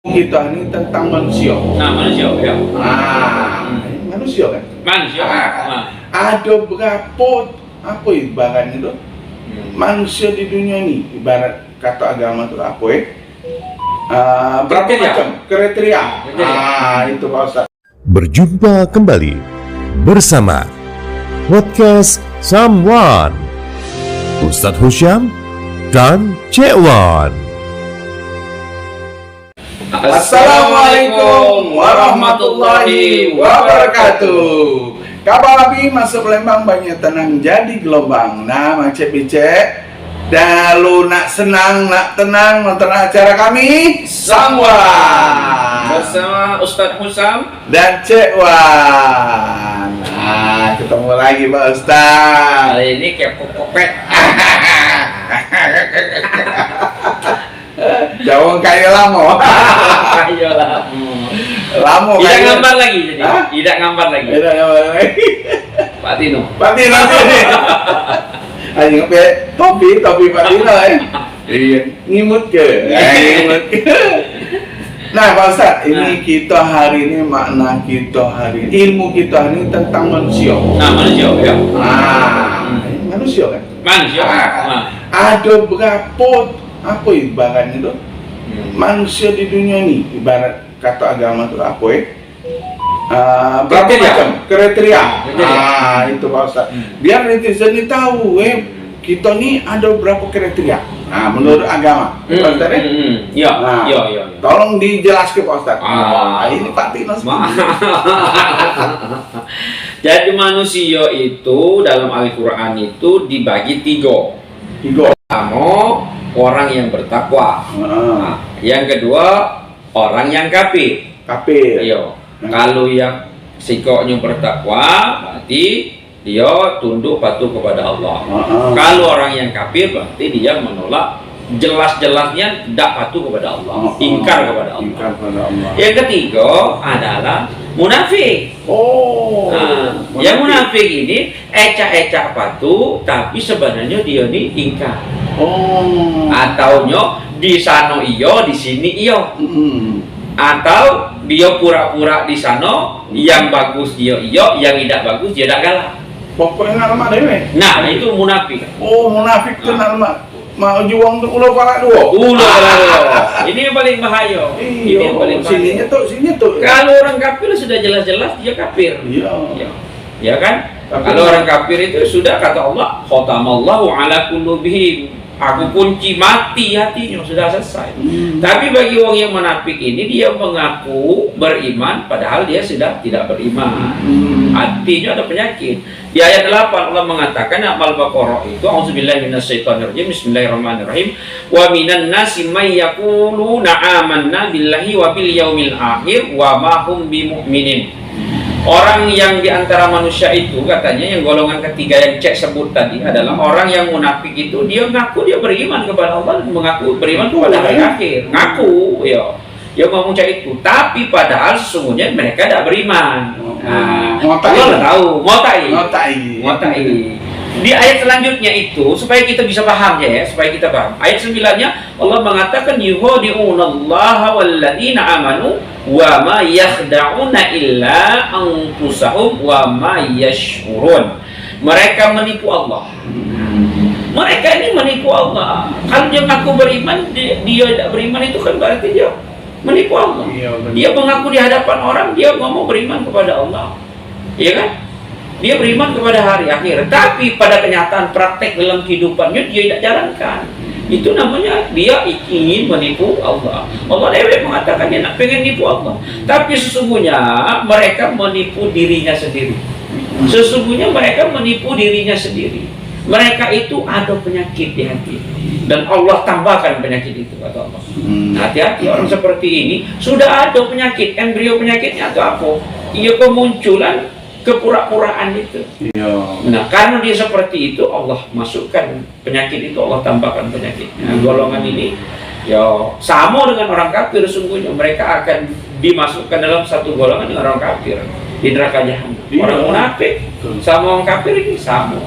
Kita ini tentang manusia. Nah, manusia ya. Manusia kan? Manusia. Ada berapa apa ibaratnya itu? Manusia di dunia ini, ibarat kata agama itu apa ya? Berapa macam kriteria? Itu Pak Ustaz. Berjumpa kembali bersama podcast Someone Ustadz Husyam dan Cik Wan. Assalamualaikum warahmatullahi wabarakatuh. Kabar Abi masuk Lembang banyak tenang jadi gelombang. Nah, Cik Bicek, dalu nak senang, nak tenang nonton acara kami Someone Bersama Ustadz Husyam dan Cik Wan. Nah, ketemu lagi Pak Ustaz. Hari ini kayak popet. Jawab kayak lama. Ayolah. Lama Tidak kayak. gambar lagi jadi. Hah? Tidak gambar lagi. Tidak gambar lagi. Pak Tino. Pak Tino nih. Ayo ngapain? Topi Pak Tino Iya, ngimut ke. Ngimut ke. Nah, Pak Ustaz, ini kita hari ini makna kita hari ini, ilmu kita hari ini tentang manusia. Nah, manusia ya. Manusia kan? Manusia. Ada berapa apa ibaratnya itu? Manusia di dunia ini, ibarat kata agama itu apa ya? Berapa Kriteria. macam kriteria? Kriteria. Itu Pak Ustaz. Biar netizen ini tahu, kita ini ada berapa kriteria? Menurut agama, Pak Ustaz ya? Ya, Nah, ya. Tolong dijelaskan Pak Ustaz. Ini Pak Tino. Jadi manusia itu dalam Al-Quran itu dibagi tiga. Pertama, orang yang bertakwa. Nah, yang kedua, orang yang kafir. Kafir. Iya. Kalau yang sikapnya bertakwa, berarti dia tunduk patuh kepada Allah. Kalau orang yang kafir, berarti dia menolak jelas-jelasnya tidak patuh kepada Allah, ingkar kepada Allah. Ingkar kepada Allah. Yang ketiga adalah munafik. Yang munafik ini ecak-ecak patuh, tapi sebenarnya dia ini ingkar. Atau di sana iyo, di sini iyo. Atau dia pura-pura di sana, yang bagus dia iyo, yang tidak bagus dia tidak galak. Pokoknya nama dewe. Nah, itu munafik. Munafik itu nama mau juang untuk ulo pala dua. Ini yang paling bahaya. Ini yang paling bahaya. Sini tuh. Kalau orang kafir sudah jelas-jelas dia kafir. Iya. Ya kan? Kalau orang kafir itu sudah kata Allah, khatamallahu ala qulubihim. Aku kunci mati hatinya, sudah selesai. Tapi bagi orang yang munafik ini, dia mengaku beriman padahal dia sudah tidak beriman. Hatinya ada penyakit. Di ayat 8 Allah mengatakan amal Baqarah itu auzubillahi minasyaitonirrajim bismillahirrahmanirrahim wa minan nasi may yaquluna amanna billahi wa bil yaumil akhir wa ma hum bimu'minin. Orang yang diantara manusia itu katanya yang golongan ketiga yang cek sebut tadi adalah orang yang munafik itu dia mengaku dia beriman kepada Allah, mengaku beriman kepada hari akhir, ngaku ya ngomong cek itu, tapi padahal sesungguhnya mereka tidak beriman. Allah tahu, ngotai. Di ayat selanjutnya itu supaya kita bisa paham ya, supaya kita paham. Ayat 9-nya Allah mengatakan yuhadi'unallaha walladzina amanu wa ma yakhda'una illa anfusahum wa ma yash'urun. Mereka menipu Allah. Mereka ini menipu Allah. Kalau dia mengaku beriman, dia tidak beriman itu kan berarti dia menipu Allah. Dia mengaku di hadapan orang dia ngomong beriman kepada Allah. Iya kan? Dia beriman kepada hari akhir, tapi pada kenyataan praktek dalam kehidupannya dia tidak jalankan. Itu namanya dia ingin menipu Allah. Allah Dewi mengatakan dia nak pengen nipu Allah, tapi sesungguhnya mereka menipu dirinya sendiri. Mereka itu ada penyakit di hati, dan Allah tambahkan penyakit itu kata Allah. Hati-hati orang seperti ini sudah ada penyakit, embrio penyakitnya atau apa? Ia kemunculan kepura-puraan itu. Nah, karena dia seperti itu, Allah masukkan penyakit itu, Allah tambahkan penyakit. Golongan ini ya sama dengan orang kafir, sungguhnya mereka akan dimasukkan dalam satu golongan dengan orang kafir di neraka jahanam. Orang munafik sama orang kafir ini sama.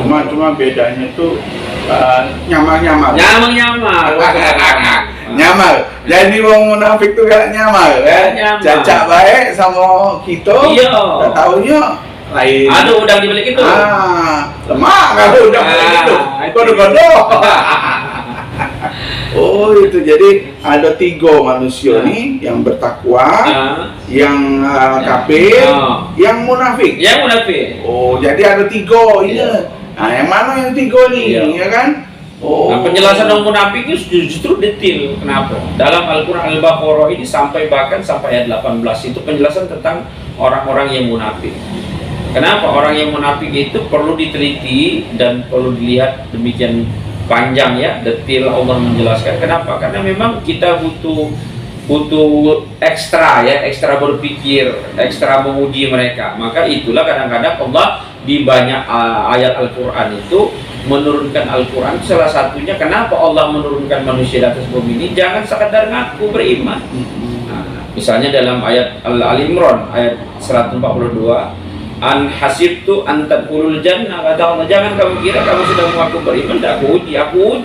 Cuma bedanya tuh nyamar-nyamar. Nyamar. Jadi wong munafik tuh kayak nyamar kan. Nyamar. Cacak baik sama kita. Iya. Tak taunya lain. Ada udang di balik itu. Lemak kalau udah begitu. Kodoh-kodoh. Oh itu jadi ada 3 manusia nih yang bertakwa, yang kafir, yang munafik. Yang munafik. Oh jadi ada 3 ini. Nah yang mana yang 3 nih, ya kan? Oh. Nah, penjelasan yang munafik itu justru detail. Kenapa? Dalam Al-Quran Al-Baqarah ini bahkan sampai ayat 18 itu penjelasan tentang orang-orang yang munafik. Kenapa orang yang munafik itu perlu diteliti dan perlu dilihat demikian panjang ya, detail Allah menjelaskan. Kenapa? Karena memang kita butuh ekstra ya, ekstra berpikir, ekstra menguji mereka. Maka itulah kadang-kadang Allah di banyak ayat Al-Quran itu menurunkan Al-Quran. Salah satunya kenapa Allah menurunkan manusia di atas bumi ini, jangan sekadar ngaku beriman. Nah, misalnya dalam ayat Al-Imran ayat 142, an hasibtu an tadkhulul jannah, kata Allah, jangan kamu kira kamu sudah mengaku beriman, aku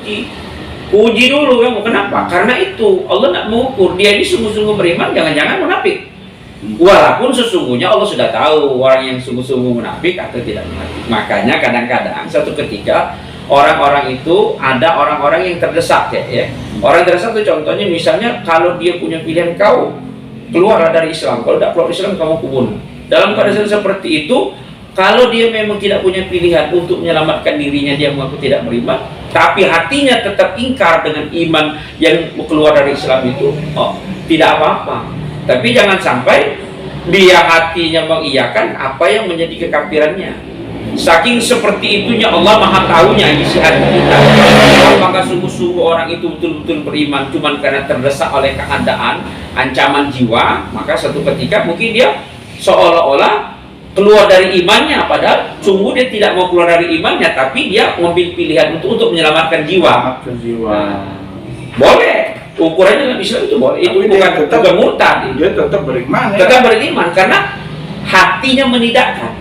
uji dulu kamu. Kenapa? Karena itu Allah nak mengukur dia ini sungguh-sungguh beriman, jangan-jangan munafik. Walaupun sesungguhnya Allah sudah tahu orang yang sungguh-sungguh munafik atau tidak munafik. Makanya kadang-kadang satu ketika orang-orang itu ada orang-orang yang terdesak ya. Orang terdesak itu contohnya misalnya kalau dia punya pilihan, kau keluarlah dari Islam, kalau tidak keluar Islam kamu kubunuh. Dalam keadaan seperti itu, kalau dia memang tidak punya pilihan untuk menyelamatkan dirinya, dia mengaku tidak beriman, tapi hatinya tetap ingkar dengan iman yang keluar dari Islam itu, tidak apa-apa. Tapi jangan sampai dia hatinya mengiyakan apa yang menjadi kekafirannya. Saking seperti itunya Allah Maha tahunya isi hati kita. Apakah sungguh-sungguh orang itu betul-betul beriman cuman karena terdesak oleh keadaan, ancaman jiwa, maka satu ketika mungkin dia seolah-olah keluar dari imannya, padahal sungguh dia tidak mau keluar dari imannya, tapi dia mengambil pilihan untuk menyelamatkan jiwa. Boleh, ukurannya dalam Islam itu boleh. Itu bukan murtad. Dia tetap beriman. Tetap beriman karena hatinya menidakkan.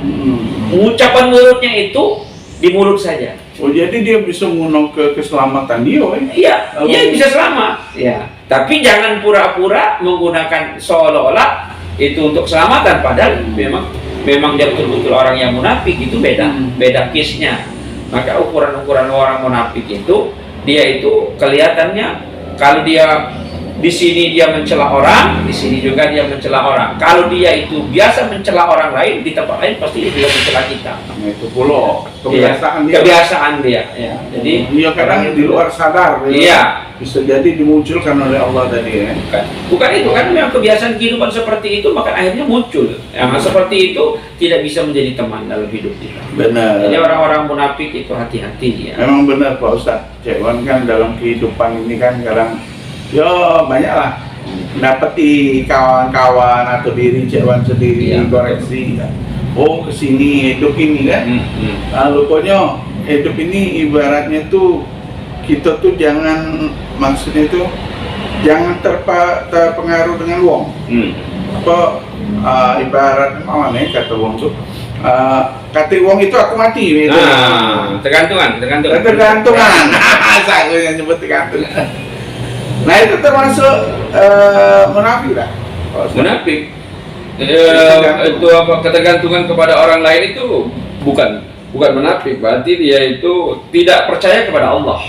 Ucapan mulutnya itu di mulut saja. Oh jadi dia bisa menguno keselamatan dia. Iya, dia bisa selamat. Ya, tapi jangan pura-pura menggunakan seolah-olah itu untuk keselamatan, padahal memang dia betul-betul orang yang munafik. Itu beda case-nya. Maka ukuran-ukuran orang munafik itu, dia itu kelihatannya kalau dia di sini dia mencela orang, di sini juga dia mencela orang. Kalau dia itu biasa mencela orang lain, di tempat lain pasti dia juga mencela kita. Nah, itu pula kebiasaan dia. Ya. Jadi dia kadang di luar sadar. Iya. Bisa jadi dimunculkan oleh Allah tadi ya. Bukan itu kan memang kebiasaan kehidupan seperti itu, maka akhirnya muncul. Yang seperti itu tidak bisa menjadi teman dalam hidup kita. Benar. Jadi orang-orang munafik itu hati-hati ya. Memang benar Pak Ustadz. Cekwan kan dalam kehidupan ini kan kadang banyak lah dapati kawan-kawan atau diri Cekwan sendiri koreksi. Oh kesini hidup ini kan. Lalu pokoknya hidup ini ibaratnya tuh kita tuh jangan, maksudnya itu jangan terpengaruh dengan uang. Ibarat mana nih kata uang tuh, kata uang itu aku mati gitu. Tergantungan. Saya yang nyebut tergantungan. Nah itu termasuk munafik lah. Munafik. Itu apa, ketergantungan kepada orang lain itu bukan munafik, berarti dia itu tidak percaya kepada Allah.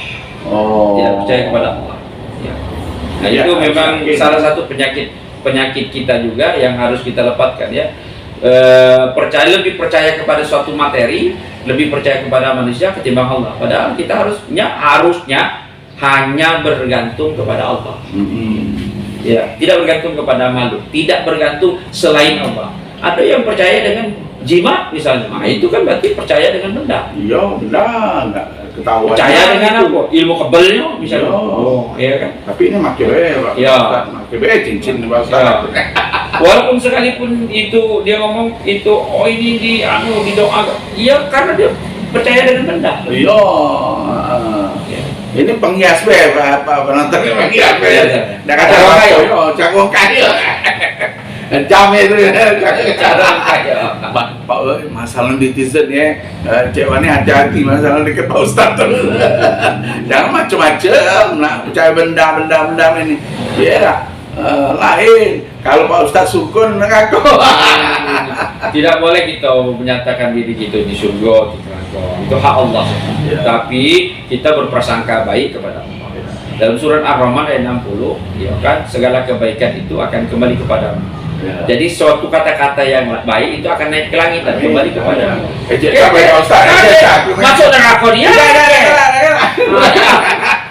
Tidak percaya kepada Allah. Ya. Nah itu memang salah satu penyakit kita juga yang harus kita lepaskan ya. Lebih percaya kepada suatu materi, lebih percaya kepada manusia ketimbang Allah. Padahal kita harusnya hanya bergantung kepada Allah. Ya, tidak bergantung kepada makhluk, tidak bergantung selain Allah. Ada yang percaya dengan jimat misalnya, nah itu kan berarti percaya dengan benda. Iya, benda nggak ketahuan. Percaya dengan apa? Ilmu kebelnya misalnya. Iya kan. Tapi ini makin Pak. Iya. Makin cincin bahasa. Walaupun sekalipun itu dia ngomong itu, ini di doa. Iya, karena dia percaya dengan benda. Iya. Ini penghias penonton penghias Dah kata orang kayu, cakung kayu. jam itu Cara kaya. Pak masalah netizen ya, Cik Wan ini hati-hati masalah dekat Pak Ustaz terus. Jangan macam-macam nak percaya benda ini. Ya, lain. Kalau Pak Ustaz sukun nak aku. Tidak boleh kita menyatakan diri kita di surga, itu hak Allah. Ya. Tapi kita berprasangka baik kepada Allah. Dalam surat Ar-Rahman ayat 60, ya kan, segala kebaikan itu akan kembali kepadamu. Ya. Jadi suatu kata-kata yang baik itu akan naik ke langit dan kembali kepada. Pak Ustaz, Masuk neraka dia.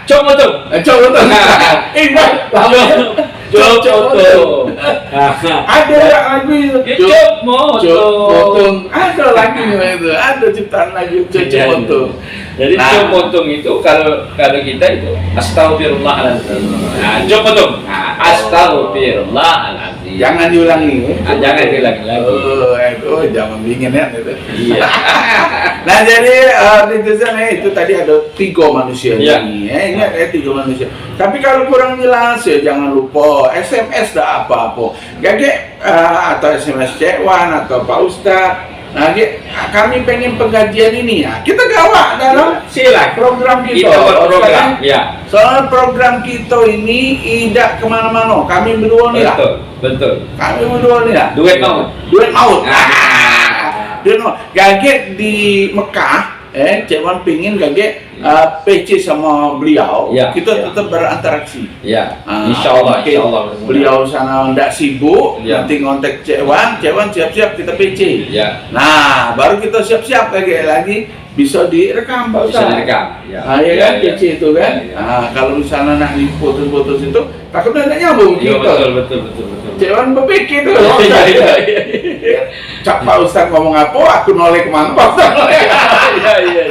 Coba tuh. Coba tuh. Coba. Ada lagi. Motong. Ada lagi itu. Ada ciptaan lagi Cocok Motong. Jadi coba potong itu kalau kita itu astagfirullahaladzim. Nah, coba potong. Nah, astagfirullahaladzim. Jangan diulangi. Jangan diulangi lagi. Jangan dingin ya itu. Iya. Nah jadi netizen itu tadi ada 3 manusia ini. Ingat ya 3 manusia. Tapi kalau kurang jelas ya jangan lupa SMS dah apa-apa. Gage atau SMS Cik Wan atau Pak Ustaz. Nah, kami pengen pengkajian ini ya. Kita gawat dalam silakan program kita. Program, ya. Soal program kita ini tidak kemana-mana. Kami berdua nih lah. Betul. Kami berdua nih lah. Duit maut. Duit maut. Gage di Mekah, Cik Wan pingin Gage PC sama beliau, kita tetap berinteraksi. Ya, insyaallah. Beliau sana tidak sibuk, nanti ngontek Cik Wan siap-siap kita PC. Ya. Nah, baru kita siap-siap lagi bisa direkam, Pak Ustaz. Bisa direkam. Ya kan, PC itu kan. Nah, kalau misalnya nak dipoto itu, takutnya tidak nyambung. Betul. Cik Wan berpikir tuh. Cak Pak Ustaz ngomong apa, aku noleh kemana Pak Ustaz. Iya.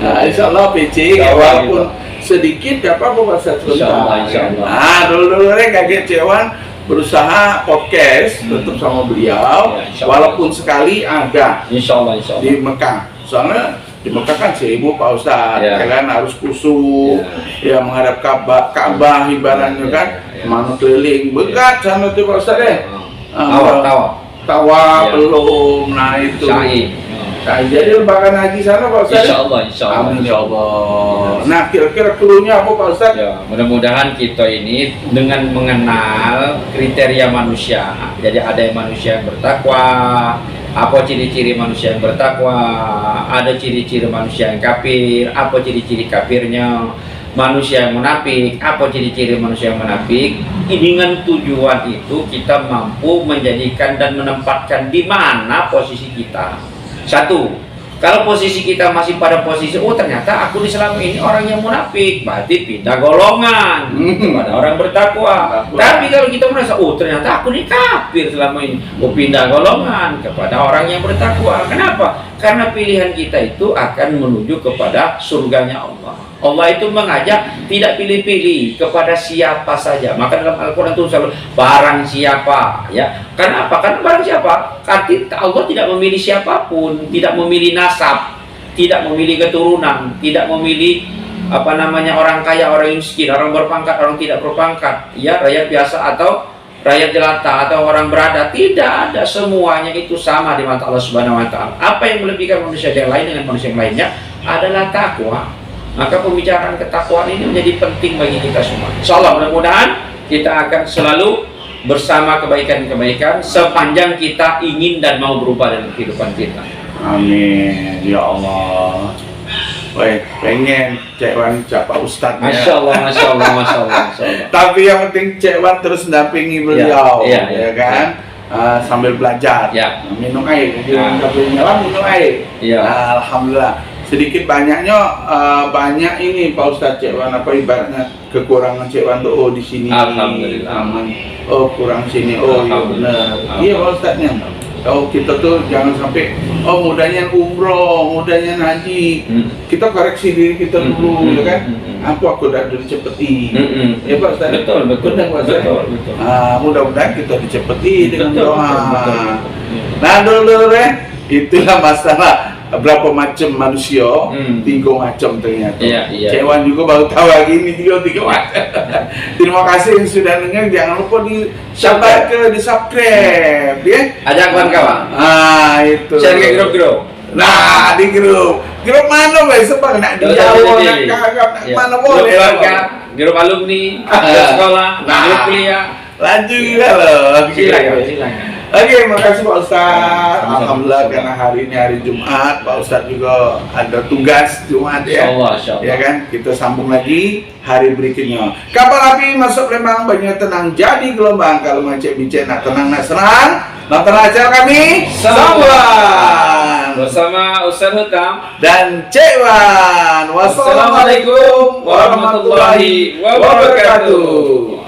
Nah, insyaallah PC walaupun sedikit gak apa-apa Pak Ustaz. Insyaallah. Nah, dulu kaget Cik Wan berusaha podcast tetap sama beliau, walaupun sekali ada. Insyaallah. Di Mekah. Soalnya di Mekah kan sibuk Pak Ustaz, kalian harus khusyuk, menghadap Ka'bah ibaratnya kan, mana keliling berat sana tuh Pak Ustaz tawa belum, nah itu. Nah, jadi lebaran haji sana Pak Ustaz. Insyaallah. Amin ya Allah. Nah, kira-kira keluarnya apa Pak Ustaz? Ya, mudah-mudahan kita ini dengan mengenal kriteria manusia. Jadi ada yang manusia yang bertakwa. Apa ciri-ciri manusia yang bertakwa? Ada ciri-ciri manusia yang kafir. Apa ciri-ciri kafirnya? Manusia yang munafik. Apa ciri-ciri manusia yang munafik? Dengan tujuan itu kita mampu menjadikan dan menempatkan di mana posisi kita. Satu, kalau posisi kita masih pada posisi ternyata aku selama ini orang yang munafik, berarti pindah golongan kepada orang bertakwa. Tapi kalau kita merasa ternyata aku ini kafir selama ini, pindah golongan kepada orang yang bertakwa. Kenapa? Karena pilihan kita itu akan menuju kepada surganya Allah. Allah itu mengajak tidak pilih-pilih kepada siapa saja. Maka dalam Al-Quran itu selalu barang siapa, ya. Kenapa? Karena barang siapa? Karena Allah tidak memilih siapapun, tidak memilih nasab, tidak memilih keturunan, tidak memilih orang kaya, orang miskin, orang berpangkat, orang tidak berpangkat, ya, rakyat biasa atau rakyat jelata atau orang berada. Tidak ada, semuanya itu sama di mata Allah Subhanahu wa taala. Apa yang melebihkan manusia yang lain dengan manusia yang lainnya adalah takwa. Maka pembicaraan ketakwaan ini menjadi penting bagi kita semua. Insyaallah mudah-mudahan kita akan selalu bersama kebaikan-kebaikan sepanjang kita ingin dan mau berubah dalam kehidupan kita. Amin ya Allah. Baik, pengen Cik Wan Pak Ustaz. Masya Allah. Tapi yang penting Cik Wan terus dampingi beliau, ya kan? Sambil belajar, minum air, minum air. Alhamdulillah. Sedikit banyaknya banyak ini Pak Ustaz Cik Wan ibaratnya kekurangan Cik Wan tuh di sini. Alhamdulillah. Kurang sini. Iya benar. Iya Pak Ustaznya. Kita tuh jangan sampai mudahnya umroh, mudahnya haji. Kita koreksi diri kita dulu, ya kan? Aku udah dicepeti. Ya Pak Ustaz. Betul. Mudah-mudahan kita dicepeti dengan doa. Nah dulu itulah masalah berapa macam manusia, 3 macam ternyata. Iya. Cik Wan juga baru tahu lagi ini tiga macam. Terima kasih yang sudah dengar, jangan lupa di subscribe ya. Ajak kawan-kawan. Itu. Share ke grup-grup. Nah, di grup mana besok nak di Jawa, nak kagak, nak mana boleh. Grup keluarga, grup alumni, grup sekolah, grup kuliah. Lanjut juga loh. Silakan. Oke, makasih Pak Ustadz. Alhamdulillah karena hari ini hari Jumat, Pak Ustadz juga ada tugas Jumat ya. Insyaallah. Ya kan, kita sambung lagi hari berikutnya. Kapal api masuk Lembang, banyak tenang jadi gelombang. Kalau macet bicek nak tenang nak serang, nonton acara kami Samwan Bersama Ustaz Hutam dan Cik Wan. Wassalamualaikum warahmatullahi wabarakatuh.